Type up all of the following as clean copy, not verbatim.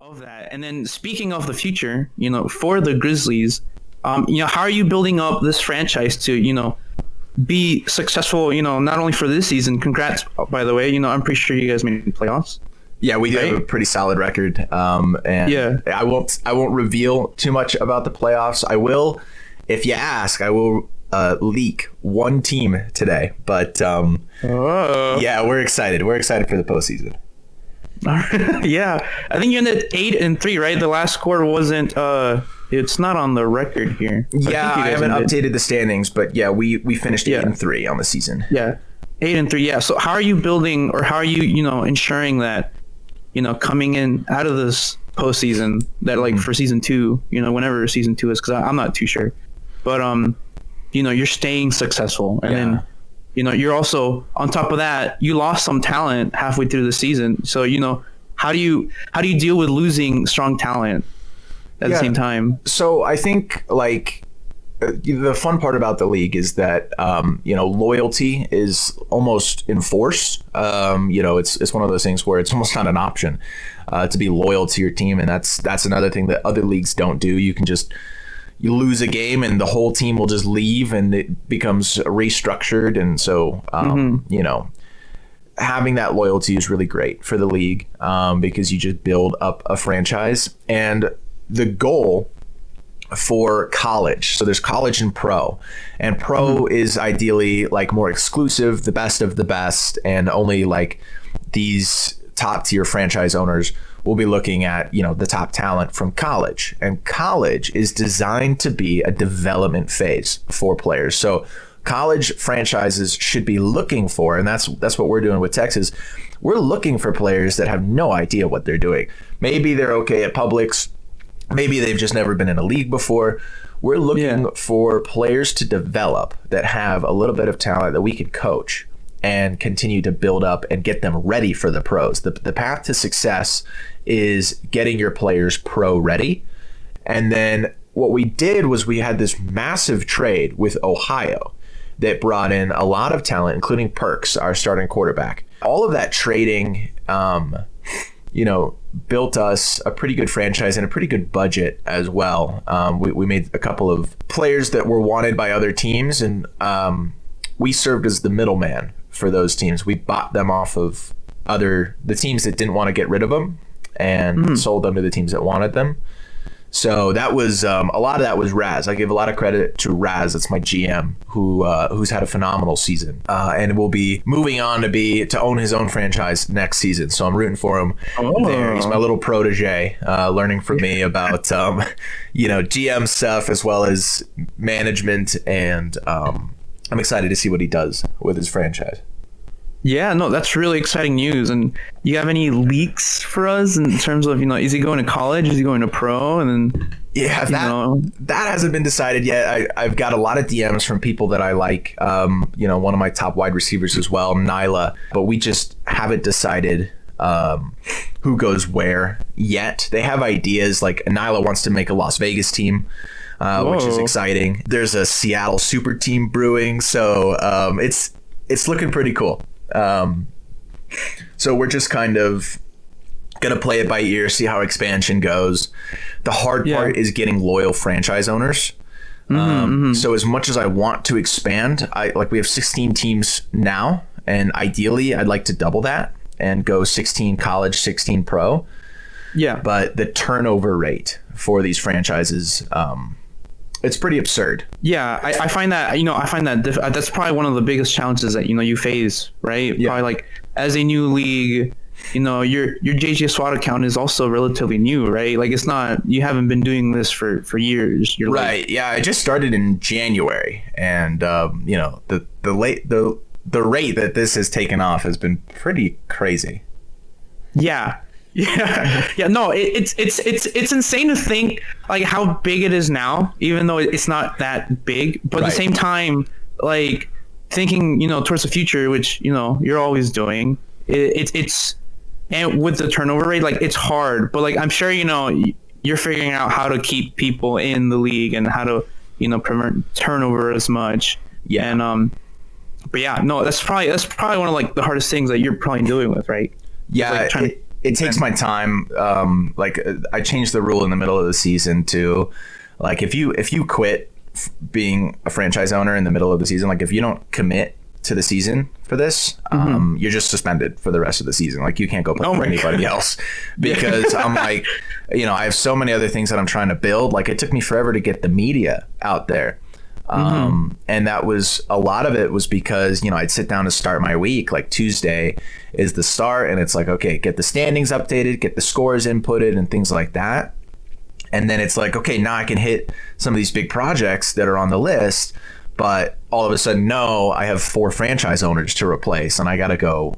of that. And then speaking of the future, for the Grizzlies, how are you building up this franchise to, be successful, not only for this season? Congrats, by the way. I'm pretty sure you guys made the playoffs. Yeah, we do have a pretty solid record. And yeah, I won't reveal too much about the playoffs. I will, if you ask, I will leak one team today. But yeah, we're excited. We're excited for the postseason. Yeah, I think you ended 8-3, right? The last score wasn't. It's not on the record here. Yeah, I haven't updated the standings, but yeah, we finished 8-3 on the season. Yeah, 8-3. Yeah. So how are you building, or how are you ensuring that coming in out of this postseason, that like for season 2, whenever season 2 is, because I'm not too sure, but you're staying successful, and then. You're also, on top of that, you lost some talent halfway through the season. So, how do you deal with losing strong talent at the same time? So I think the fun part about the league is that, loyalty is almost enforced. It's one of those things where it's almost not an option to be loyal to your team. And that's another thing that other leagues don't do. You lose a game and the whole team will just leave and it becomes restructured. And so, having that loyalty is really great for the league because you just build up a franchise. And the goal for college, so there's college and pro, and pro is ideally like more exclusive, the best of the best, and only like these top tier franchise owners we'll be looking at, the top talent from college. And college is designed to be a development phase for players. So college franchises should be looking for, and that's what we're doing with Texas. We're looking for players that have no idea what they're doing. Maybe they're okay at Publix. Maybe they've just never been in a league before. We're looking for players to develop that have a little bit of talent that we can coach and continue to build up and get them ready for the pros. The path to success is getting your players pro ready. And then what we did was we had this massive trade with Ohio that brought in a lot of talent, including Perks, our starting quarterback. All of that trading, built us a pretty good franchise and a pretty good budget as well. We made a couple of players that were wanted by other teams, and we served as the middleman for those teams. We bought them off of the teams that didn't want to get rid of them and sold them to the teams that wanted them. So that was a lot of that was Raz. I give a lot of credit to Raz. That's my GM who's had a phenomenal season and will be moving on to own his own franchise next season. So I'm rooting for him there. He's my little protege, learning from me about GM stuff as well as management, and I'm excited to see what he does with his franchise. Yeah, no, that's really exciting news. And you have any leaks for us in terms of, is he going to college? Is he going to pro? And then, that hasn't been decided yet. I've got a lot of DMs from people that I like. One of my top wide receivers as well, Nyla. But we just haven't decided who goes where yet. They have ideas. Like Nyla wants to make a Las Vegas team. Which is exciting. There's a Seattle super team brewing. So it's looking pretty cool. So we're just kind of going to play it by ear, see how expansion goes. The hard part is getting loyal franchise owners. So as much as I want to expand, we have 16 teams now, and ideally I'd like to double that and go 16 college, 16 pro. Yeah. But the turnover rate for these franchises, it's pretty absurd. Yeah, I find that that's probably one of the biggest challenges that you face, right? Yeah. Probably like as a new league, your JJ Swatt account is also relatively new, right? Like it's not, you haven't been doing this for years. You're right. Yeah, I just started in January, and the rate that this has taken off has been pretty crazy. Yeah. Yeah. No, it's insane to think like how big it is now, even though it's not that big. But at the same time, like thinking, towards the future, which you're always doing. It's and with the turnover rate, like it's hard. But like I'm sure you're figuring out how to keep people in the league and how to prevent turnover as much. Yeah. And but yeah, no, that's probably one of like the hardest things that you're probably dealing with, right? Yeah. it takes my time. Like I changed the rule in the middle of the season to, like, if you quit being a franchise owner in the middle of the season, like if you don't commit to the season for this, you're just suspended for the rest of the season. Like you can't go play for anybody else, because I'm like, I have so many other things that I'm trying to build. Like it took me forever to get the media out there. And that was, a lot of it was because, I'd sit down to start my week, like Tuesday is the start, and it's like, okay, get the standings updated, get the scores inputted and things like that. And then it's like, okay, now I can hit some of these big projects that are on the list, but all of a sudden, no, I have 4 franchise owners to replace, and I got to go,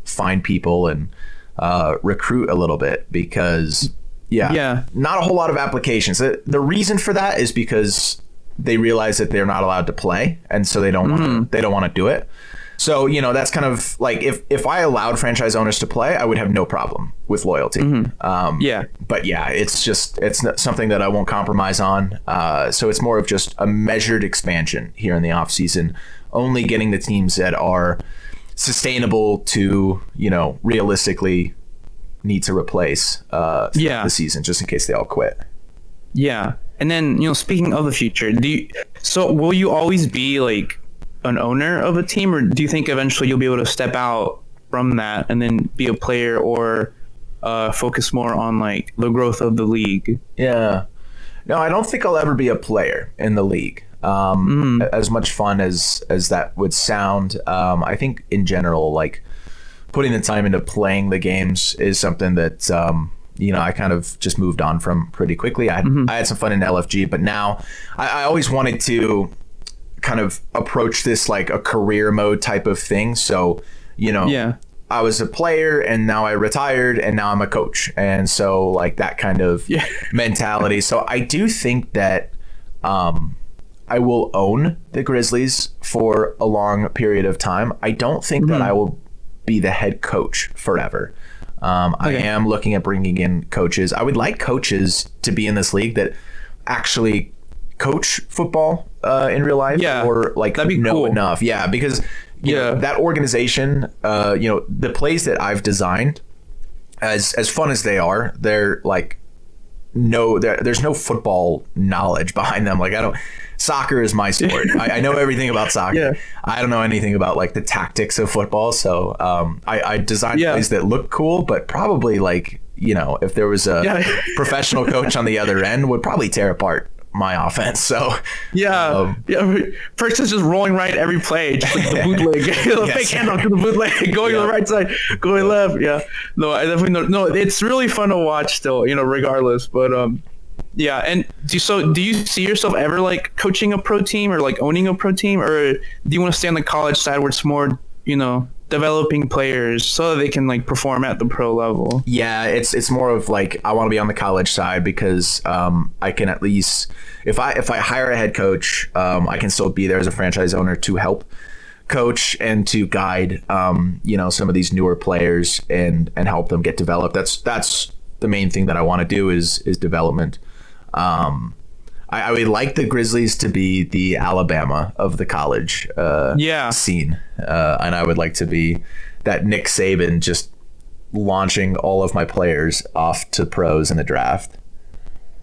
find people and recruit a little bit, because not a whole lot of applications. The reason for that is because they realize that they're not allowed to play, and so they don't want to do it. So, that's kind of like, if I allowed franchise owners to play, I would have no problem with loyalty. But it's not something that I won't compromise on. So it's more of just a measured expansion here in the off season, only getting the teams that are sustainable to, realistically need to replace the season, just in case they all quit. Yeah. And then, speaking of the future, will you always be like an owner of a team, or do you think eventually you'll be able to step out from that and then be a player, or focus more on like the growth of the league? Yeah. No, I don't think I'll ever be a player in the league. As much fun as that would sound, I think in general, like putting the time into playing the games is something that I kind of just moved on from pretty quickly. I had some fun in LFG, but now I always wanted to kind of approach this like a career mode type of thing. So, I was a player and now I retired and now I'm a coach. And so like that kind of mentality. So I do think that I will own the Grizzlies for a long period of time. I don't think that I will be the head coach forever. I am looking at bringing in coaches. I would like coaches to be in this league that actually coach football in real life, or like know cool enough. Yeah, because that organization, the plays that I've designed, as fun as they are, they're like there's no football knowledge behind them. Like soccer is my sport. I know everything about soccer. Yeah. I don't know anything about like the tactics of football. So I designed plays that look cool, but probably like, if there was a professional coach on the other end, would probably tear apart my offense. So first is just rolling right every play, just like the bootleg, fake handoff to the bootleg, going to the right side, going left. No, I definitely know. No, it's really fun to watch still, regardless. But and do you see yourself ever like coaching a pro team or like owning a pro team, or do you want to stay on the college side where it's more developing players so that they can like perform at the pro level? Yeah, it's more of like, I want to be on the college side because I can at least, if I hire a head coach, I can still be there as a franchise owner to help coach and to guide some of these newer players and help them get developed. That's the main thing that I want to do is development. I would like the Grizzlies to be the Alabama of the college scene. And I would like to be that Nick Saban just launching all of my players off to pros in the draft.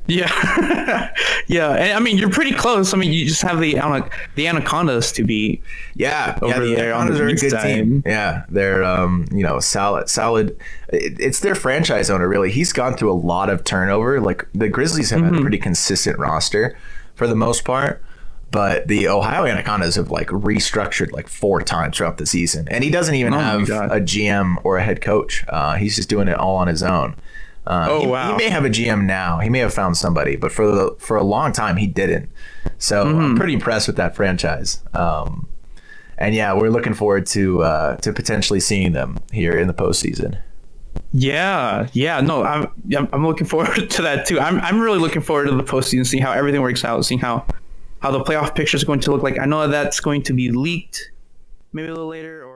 Yeah. And I mean, you're pretty close. I mean, you just have the Anacondas to be over there on the good side. Team. Yeah, they're solid. It's their franchise owner, really. He's gone through a lot of turnover. Like the Grizzlies have had a pretty consistent roster for the most part, but the Ohio Anacondas have like restructured like 4 times throughout the season, and he doesn't even have a GM or a head coach. He's just doing it all on his own. He may have a GM now. He may have found somebody, but for a long time he didn't. So I'm pretty impressed with that franchise. And we're looking forward to potentially seeing them here in the postseason. No, I'm looking forward to that too. I'm really looking forward to the postseason, seeing how everything works out, seeing how the playoff picture is going to look like. I know that's going to be leaked maybe a little later.